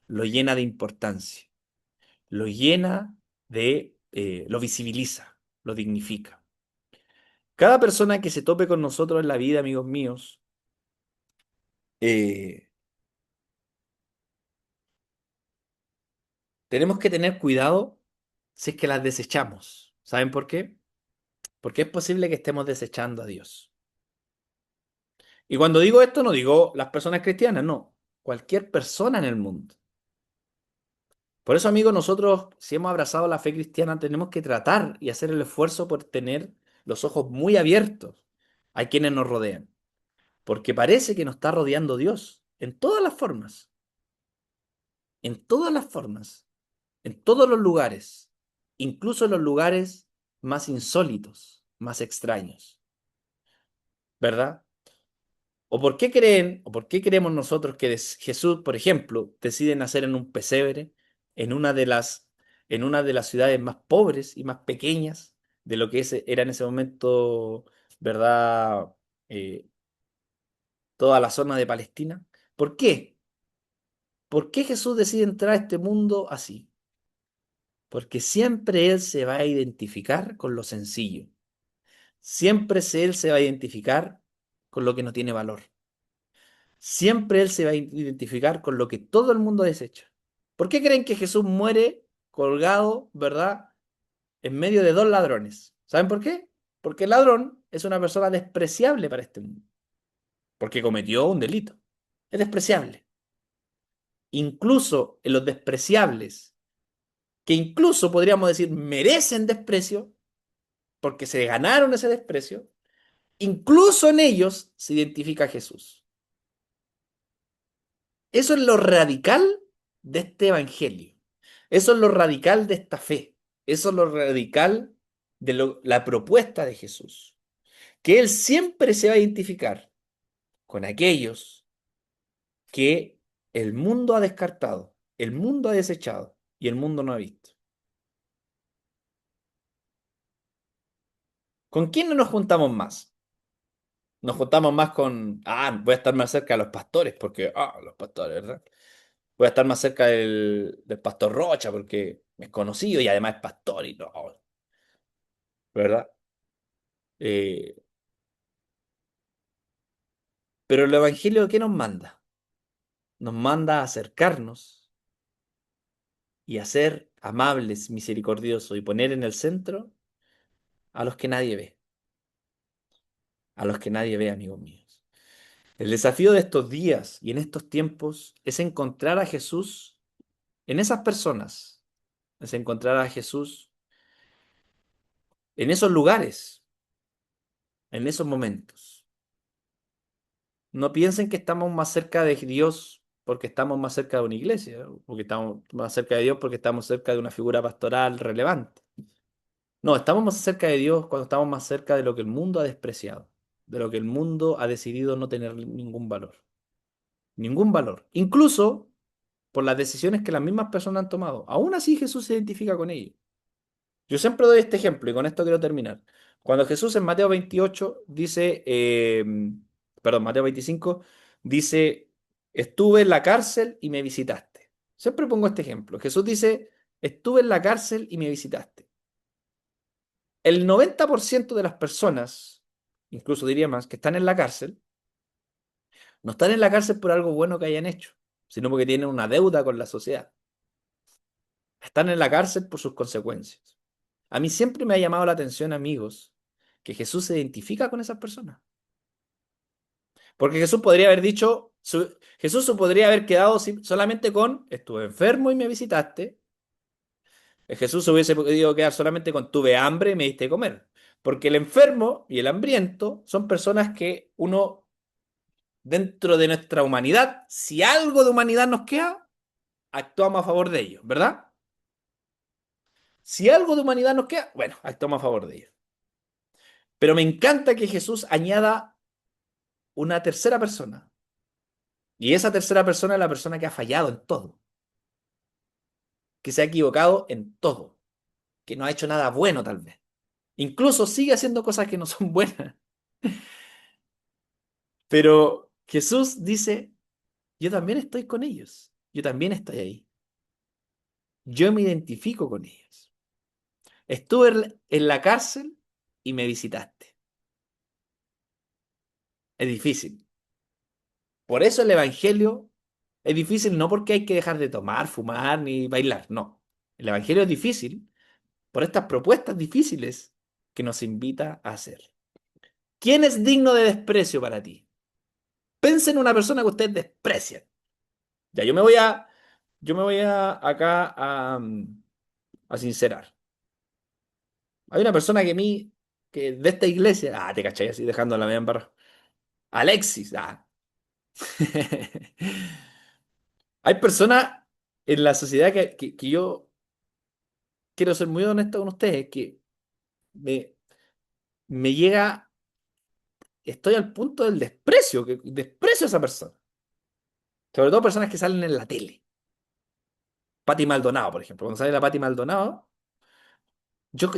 lo llena de importancia, lo llena lo visibiliza, lo dignifica. Cada persona que se tope con nosotros en la vida, amigos míos, eh, tenemos que tener cuidado si es que las desechamos. ¿Saben por qué? Porque es posible que estemos desechando a Dios. Y cuando digo esto, no digo las personas cristianas, no. Cualquier persona en el mundo. Por eso, amigos, nosotros, si hemos abrazado la fe cristiana, tenemos que tratar y hacer el esfuerzo por tener los ojos muy abiertos a quienes nos rodean. Porque parece que nos está rodeando Dios en todas las formas. En todas las formas. En todos los lugares. Incluso en los lugares más insólitos, más extraños. ¿Verdad? ¿O por qué creen, o por qué creemos nosotros que Jesús, por ejemplo, decide nacer en un pesebre en en una de las ciudades más pobres y más pequeñas de lo que era en ese momento, ¿verdad? Eh, Toda la zona de Palestina. ¿Por qué? ¿Por qué Jesús decide entrar a este mundo así? Porque siempre Él se va a identificar con lo sencillo. Siempre Él se va a identificar con lo que no tiene valor. Siempre Él se va a identificar con lo que todo el mundo desecha. ¿Por qué creen que Jesús muere colgado, verdad, en medio de dos ladrones? ¿Saben por qué? Porque el ladrón es una persona despreciable para este mundo, porque cometió un delito. Es despreciable. Incluso en los despreciables, que incluso podríamos decir merecen desprecio, porque se ganaron ese desprecio, incluso en ellos se identifica a Jesús. Eso es lo radical de este evangelio. Eso es lo radical de esta fe. Eso es lo radical de la propuesta de Jesús. Que Él siempre se va a identificar con aquellos que el mundo ha descartado, el mundo ha desechado y el mundo no ha visto. ¿Con quién no nos juntamos más? Nos juntamos más voy a estar más cerca de los pastores, porque, los pastores, ¿verdad? Voy a estar más cerca del pastor Rocha, porque es conocido y además es pastor y no, ¿verdad? Eh, pero el Evangelio, ¿qué nos manda? Nos manda a acercarnos y a ser amables, misericordiosos y poner en el centro a los que nadie ve. A los que nadie ve, amigos míos. El desafío de estos días y en estos tiempos es encontrar a Jesús en esas personas. Es encontrar a Jesús en esos lugares, en esos momentos. No piensen que estamos más cerca de Dios porque estamos más cerca de una iglesia, porque estamos más cerca de Dios porque estamos cerca de una figura pastoral relevante. No, estamos más cerca de Dios cuando estamos más cerca de lo que el mundo ha despreciado, de lo que el mundo ha decidido no tener ningún valor. Ningún valor. Incluso por las decisiones que las mismas personas han tomado. Aún así Jesús se identifica con ellos. Yo siempre doy este ejemplo y con esto quiero terminar. Cuando Jesús en Mateo 28 dice, Mateo 25 dice, estuve en la cárcel y me visitaste. Siempre pongo este ejemplo. Jesús dice, estuve en la cárcel y me visitaste. El 90% de las personas, incluso diría más, que están en la cárcel, no están en la cárcel por algo bueno que hayan hecho, sino porque tienen una deuda con la sociedad. Están en la cárcel por sus consecuencias. A mí siempre me ha llamado la atención, amigos, que Jesús se identifica con esas personas. Porque Jesús podría haber dicho, Jesús se podría haber quedado solamente con, estuve enfermo y me visitaste. Jesús se hubiese podido quedar solamente con, tuve hambre y me diste de comer. Porque el enfermo y el hambriento son personas que uno, dentro de nuestra humanidad, si algo de humanidad nos queda, actuamos a favor de ellos, ¿verdad? Si algo de humanidad nos queda, bueno, actuamos a favor de ello. Pero me encanta que Jesús añada una tercera persona. Y esa tercera persona es la persona que ha fallado en todo, que se ha equivocado en todo, que no ha hecho nada bueno tal vez. Incluso sigue haciendo cosas que no son buenas. Pero Jesús dice, yo también estoy con ellos, yo también estoy ahí, yo me identifico con ellos. Estuve en la cárcel y me visitaste. Es difícil. Por eso el Evangelio es difícil, no porque hay que dejar de tomar, fumar ni bailar, no. El Evangelio es difícil por estas propuestas difíciles que nos invita a hacer. ¿Quién es digno de desprecio para ti? Pense en una persona que ustedes desprecian. Ya, acá a sincerar. Hay una persona que a mí, que de esta iglesia, te cachai así dejando la media en barra. Alexis, Hay personas en la sociedad que yo quiero ser muy honesto con ustedes, que me, me llega, estoy al punto del desprecio, que desprecio a esa persona. Sobre todo personas que salen en la tele. Pati Maldonado, por ejemplo. Cuando sale la Pati Maldonado,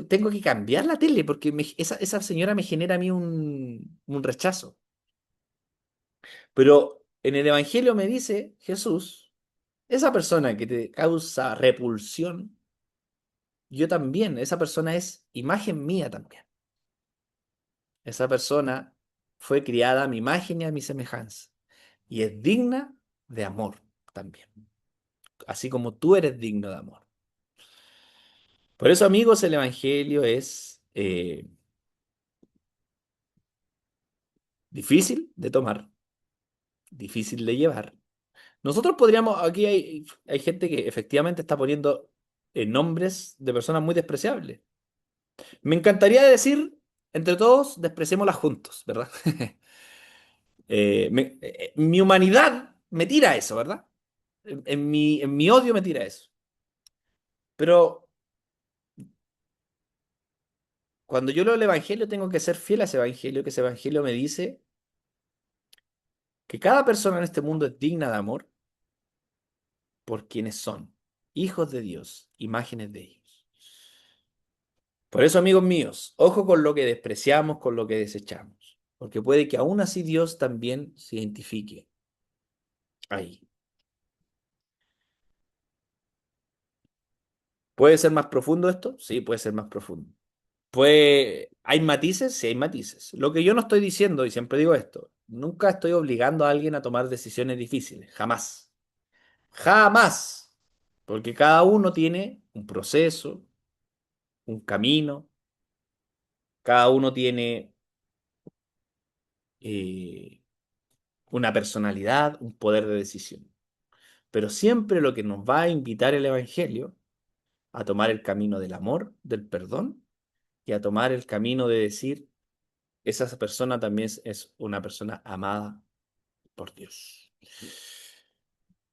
tengo que cambiar la tele porque esa señora me genera a mí un rechazo. Pero en el Evangelio me dice Jesús, esa persona que te causa repulsión, yo también, esa persona es imagen mía también. Esa persona fue criada a mi imagen y a mi semejanza. Y es digna de amor también. Así como tú eres digno de amor. Por eso, amigos, el Evangelio es difícil de tomar, difícil de llevar. Nosotros podríamos, aquí hay gente que efectivamente está poniendo nombres de personas muy despreciables. Me encantaría decir, entre todos, despreciémoslas juntos, ¿verdad? Mi humanidad me tira a eso, ¿verdad? En mi odio me tira a eso. Pero cuando yo leo el Evangelio, tengo que ser fiel a ese Evangelio, que ese Evangelio me dice que cada persona en este mundo es digna de amor por quienes son, hijos de Dios, imágenes de ellos. Por eso, amigos míos, ojo con lo que despreciamos, con lo que desechamos, porque puede que aún así Dios también se identifique ahí. ¿Puede ser más profundo esto? Sí, puede ser más profundo. ¿Hay matices? Sí, hay matices. Lo que yo no estoy diciendo, y siempre digo esto, nunca estoy obligando a alguien a tomar decisiones difíciles, jamás. Jamás. Porque cada uno tiene un proceso, un camino, cada uno tiene eh, una personalidad, un poder de decisión. Pero siempre lo que nos va a invitar el Evangelio a tomar el camino del amor, del perdón, y a tomar el camino de decir, esa persona también es una persona amada por Dios.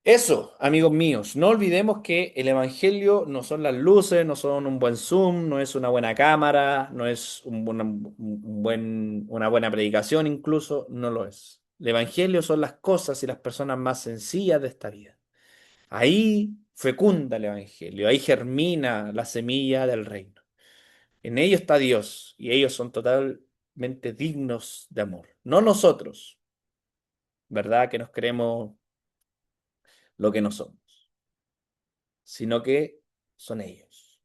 Eso, amigos míos, no olvidemos que el Evangelio no son las luces, no son un buen Zoom, no es una buena cámara, no es una buena predicación incluso, no lo es. El Evangelio son las cosas y las personas más sencillas de esta vida. Ahí fecunda el Evangelio, ahí germina la semilla del reino. En ello está Dios y ellos son totalmente dignos de amor. No nosotros, ¿verdad? Que nos creemos lo que no somos, sino que son ellos,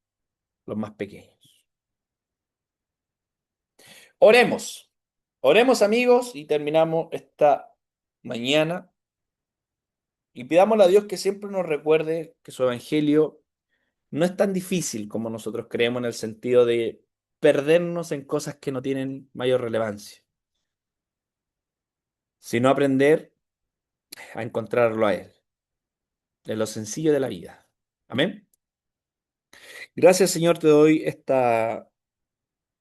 los más pequeños. Oremos, oremos amigos y terminamos esta mañana y pidámosle a Dios que siempre nos recuerde que su evangelio no es tan difícil como nosotros creemos en el sentido de perdernos en cosas que no tienen mayor relevancia, sino aprender a encontrarlo a Él, en lo sencillo de la vida. Amén. Gracias, Señor, te doy esta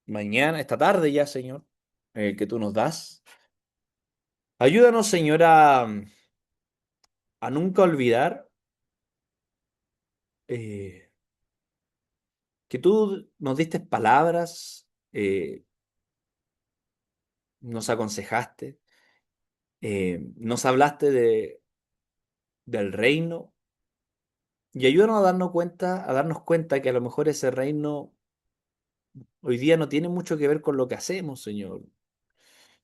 mañana, esta tarde ya, Señor, que tú nos das. Ayúdanos, Señor, a nunca olvidar eh, que tú nos diste palabras, nos aconsejaste, nos hablaste del reino y ayúdanos a darnos cuenta que a lo mejor ese reino hoy día no tiene mucho que ver con lo que hacemos, Señor,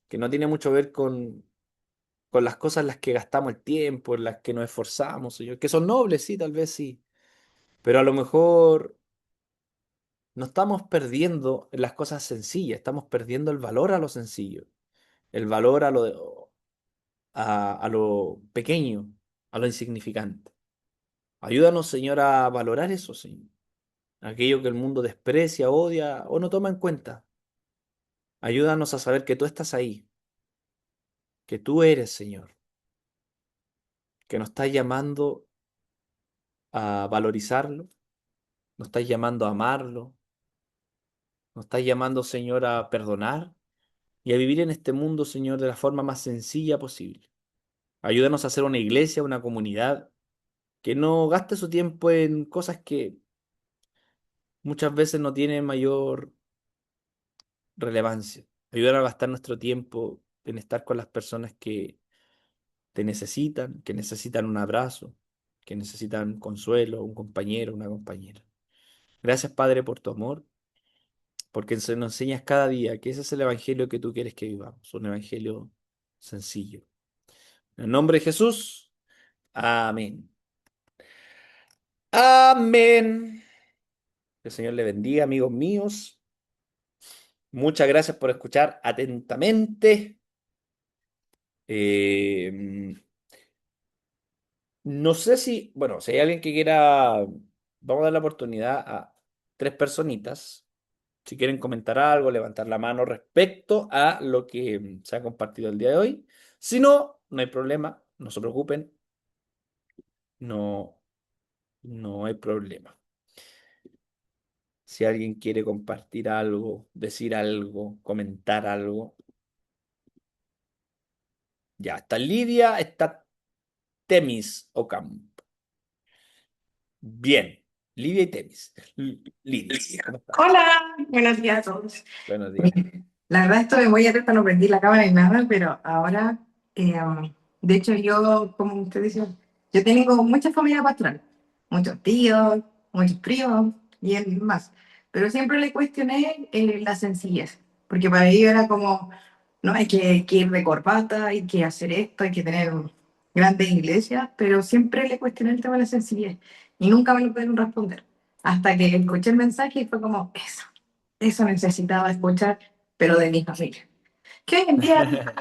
que no tiene mucho que ver con las cosas en las que gastamos el tiempo, en las que nos esforzamos, Señor, que son nobles, sí, tal vez sí, pero a lo mejor nos estamos perdiendo en las cosas sencillas, estamos perdiendo el valor a lo sencillo, el valor a lo pequeño, a lo insignificante. Ayúdanos, Señor, a valorar eso, Señor. Aquello que el mundo desprecia, odia o no toma en cuenta. Ayúdanos a saber que tú estás ahí, que tú eres, Señor, que nos estás llamando a valorizarlo, nos estás llamando a amarlo, nos estás llamando, Señor, a perdonar y a vivir en este mundo, Señor, de la forma más sencilla posible. Ayúdanos a hacer una iglesia, una comunidad que no gaste su tiempo en cosas que muchas veces no tienen mayor relevancia. Ayúdanos a gastar nuestro tiempo en estar con las personas que te necesitan, que necesitan un abrazo, que necesitan consuelo, un compañero, una compañera. Gracias, Padre, por tu amor, porque nos enseñas cada día que ese es el evangelio que tú quieres que vivamos, un evangelio sencillo. En el nombre de Jesús, amén. Amén. Que el Señor le bendiga, amigos míos. Muchas gracias por escuchar atentamente. Eh, no sé si, bueno, si hay alguien que quiera, vamos a dar la oportunidad a tres personitas, si quieren comentar algo, levantar la mano respecto a lo que se ha compartido el día de hoy. Si no, no hay problema, no se preocupen, no, no hay problema. Si alguien quiere compartir algo, decir algo, comentar algo. Ya, está Lidia, está Temis Ocampo. Bien, Lidia y Temis. Lidia, ¿cómo estás? Hola, buenos días a todos. Buenos días. La verdad estoy muy atenta, no prendí la cámara ni nada, pero ahora, de hecho yo, como usted dice, yo tengo mucha familia pastoral, muchos tíos, muchos primos y más, pero siempre le cuestioné la sencillez, porque para ellos era como, no, hay que ir de corbata, hay que hacer esto, hay que tener grandes iglesias, pero siempre le cuestioné el tema de la sencillez y nunca me lo pudieron responder. Hasta que escuché el mensaje y fue como, eso necesitaba escuchar, pero de mi familia. Que hoy en día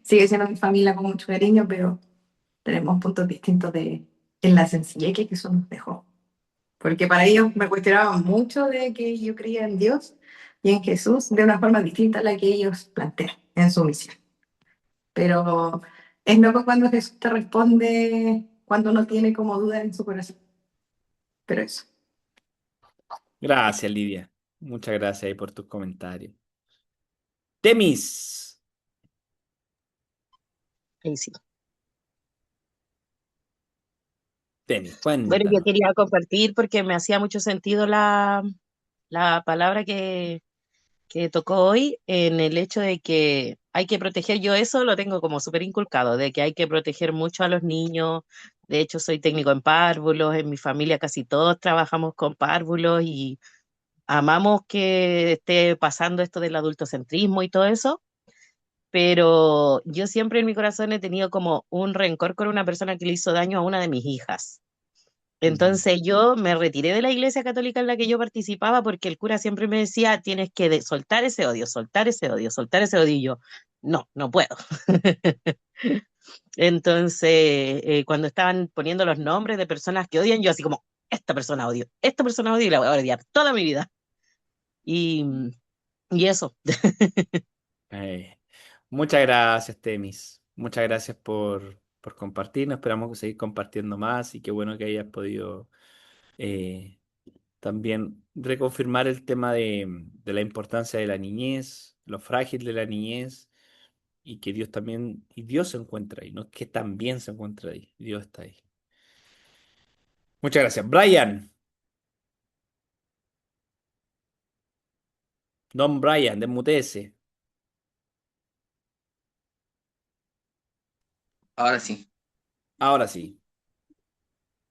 sigue siendo mi familia con mucho cariño, pero tenemos puntos distintos en la sencillez que eso nos dejó. Porque para ellos me cuestionaban mucho de que yo creía en Dios y en Jesús de una forma distinta a la que ellos plantean en su misión. Pero es loco cuando Jesús te responde cuando no tiene como duda en su corazón. Pero eso. Gracias, Lidia. Muchas gracias ahí por tus comentarios. Temis. Ahí sí. Temis, Bueno, yo cuéntanos. quería compartir porque me hacía mucho sentido la palabra que tocó hoy en el hecho de que hay que proteger, yo eso lo tengo como súper inculcado, de que hay que proteger mucho a los niños. De hecho, soy técnico en párvulos, en mi familia casi todos trabajamos con párvulos y amamos que esté pasando esto del adultocentrismo y todo eso, pero yo siempre en mi corazón he tenido como un rencor con una persona que le hizo daño a una de mis hijas. Ujú. Entonces yo me retiré de la iglesia católica en la que yo participaba porque el cura siempre me decía, tienes que soltar ese odio, soltar ese odio, soltar ese odio. Y yo, no, no puedo. Entonces, cuando estaban poniendo los nombres de personas que odian, yo así como, esta persona odio y la voy a odiar toda mi vida. Y, y eso. Eh, muchas gracias, Temis. Muchas gracias por compartirnos. Esperamos seguir compartiendo más y qué bueno que hayas podido eh, también reconfirmar el tema de la importancia de la niñez, lo frágil de la niñez y que Dios también, y Dios se encuentra ahí, no es que también se encuentra ahí, Dios está ahí. Muchas gracias. Brian, Don Brian, desmuteese. Ahora sí. Ahora sí.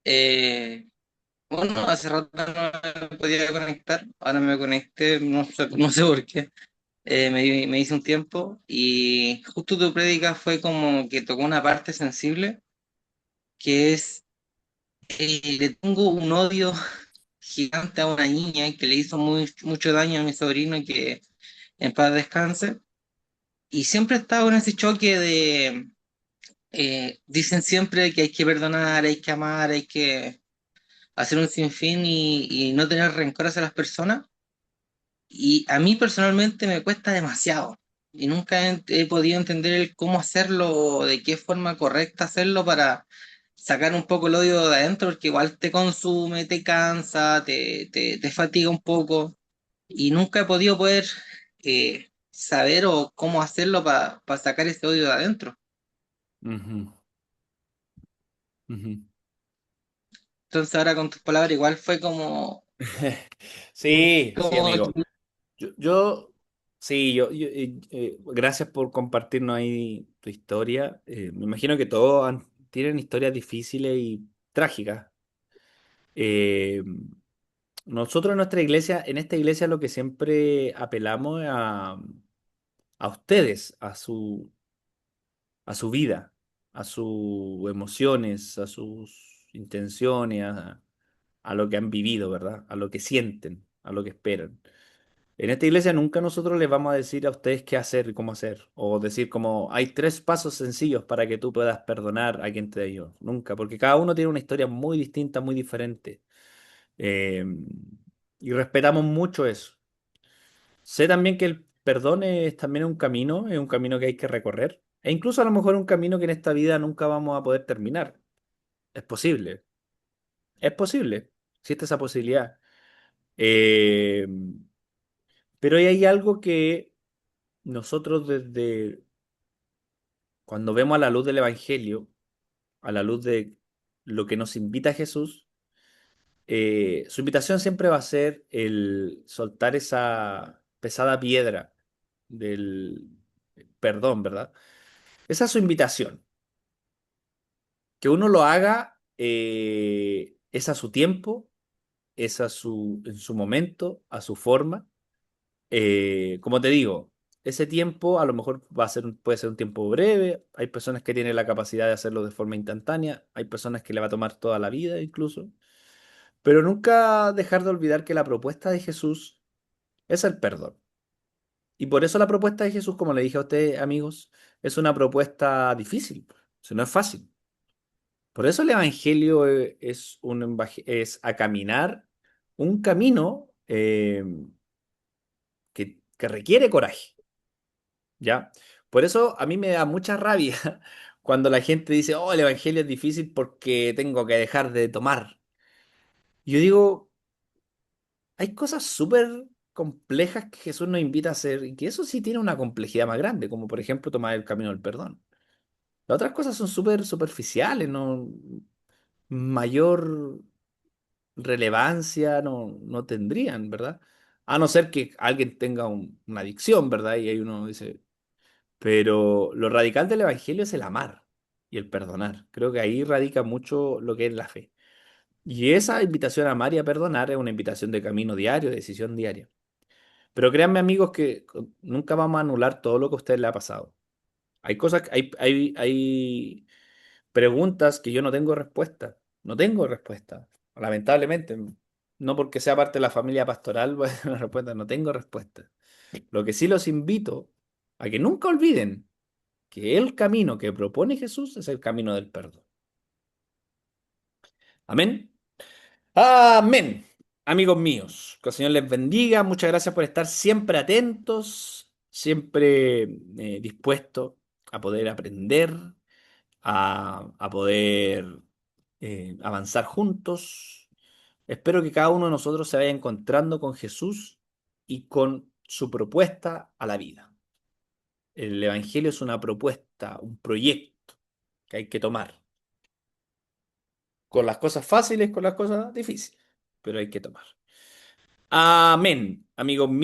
Eh, bueno, hace rato no me podía conectar, ahora me conecté, no sé por qué. Me hice un tiempo y justo tu prédica fue como que tocó una parte sensible, que es, le tengo un odio gigante a una niña que le hizo mucho daño a mi sobrino, que en paz descanse. Y siempre he estado en ese choque de, dicen siempre que hay que perdonar, hay que amar, hay que hacer un sinfín y no tener rencor hacia las personas. Y a mí personalmente me cuesta demasiado. Y nunca he podido entender el cómo hacerlo o de qué forma correcta hacerlo para sacar un poco el odio de adentro, porque igual te consume, te cansa, te fatiga un poco. Y nunca he podido poder saber o cómo hacerlo para sacar ese odio de adentro. Ujú, ujú. Entonces ahora con tus palabras igual fue Sí, sí, como amigo. Sí, gracias por compartirnos ahí tu historia. Me imagino que todos tienen historias difíciles y trágicas. Eh, Nosotros en esta iglesia lo que siempre apelamos es a ustedes, a su vida, a sus emociones, a sus intenciones, a lo que han vivido, ¿verdad? A lo que sienten, a lo que esperan. En esta iglesia nunca nosotros les vamos a decir a ustedes qué hacer y cómo hacer, o decir como hay 3 pasos sencillos para que tú puedas perdonar a quien te dio. Nunca, porque cada uno tiene una historia muy distinta, muy diferente. Eh, y respetamos mucho eso. Sé también que el perdón es también es un camino que hay que recorrer, e incluso a lo mejor un camino que en esta vida nunca vamos a poder terminar. Es posible, existe esa posibilidad. Eh, pero ahí hay algo que nosotros desde cuando vemos a la luz del Evangelio, a la luz de lo que nos invita Jesús, su invitación siempre va a ser el soltar esa pesada piedra del perdón, ¿verdad? Esa es su invitación. Que uno lo haga es a su tiempo, es en su momento, a su forma. Como te digo, ese tiempo a lo mejor puede ser un tiempo breve. Hay personas que tienen la capacidad de hacerlo de forma instantánea. Hay personas que le va a tomar toda la vida incluso. Pero nunca dejar de olvidar que la propuesta de Jesús es el perdón. Y por eso la propuesta de Jesús, como le dije a ustedes, amigos, es una propuesta difícil. O sea, no es fácil. Por eso el Evangelio es a caminar un camino que requiere coraje, ¿ya? Por eso a mí me da mucha rabia cuando la gente dice, oh, el Evangelio es difícil porque tengo que dejar de tomar. Yo digo, hay cosas súper complejas que Jesús nos invita a hacer y que eso sí tiene una complejidad más grande, como por ejemplo tomar el camino del perdón. Las otras cosas son súper superficiales, no mayor relevancia no tendrían, ¿verdad? A no ser que alguien tenga una adicción, ¿verdad? Y ahí uno dice, pero lo radical del Evangelio es el amar y el perdonar. Creo que ahí radica mucho lo que es la fe. Y esa invitación a amar y a perdonar es una invitación de camino diario, de decisión diaria. Pero créanme, amigos, que nunca vamos a anular todo lo que a usted le ha pasado. Hay cosas, hay preguntas que yo no tengo respuesta. No tengo respuesta. Lamentablemente. No porque sea parte de la familia pastoral, voy a dar una respuesta. No tengo respuesta. Lo que sí los invito a que nunca olviden que el camino que propone Jesús es el camino del perdón. Amén. Amén. Amigos míos, que el Señor les bendiga. Muchas gracias por estar siempre atentos, siempre dispuestos a poder aprender, a poder avanzar juntos. Espero que cada uno de nosotros se vaya encontrando con Jesús y con su propuesta a la vida. El Evangelio es una propuesta, un proyecto que hay que tomar. Con las cosas fáciles, con las cosas difíciles, pero hay que tomar. Amén, amigos míos.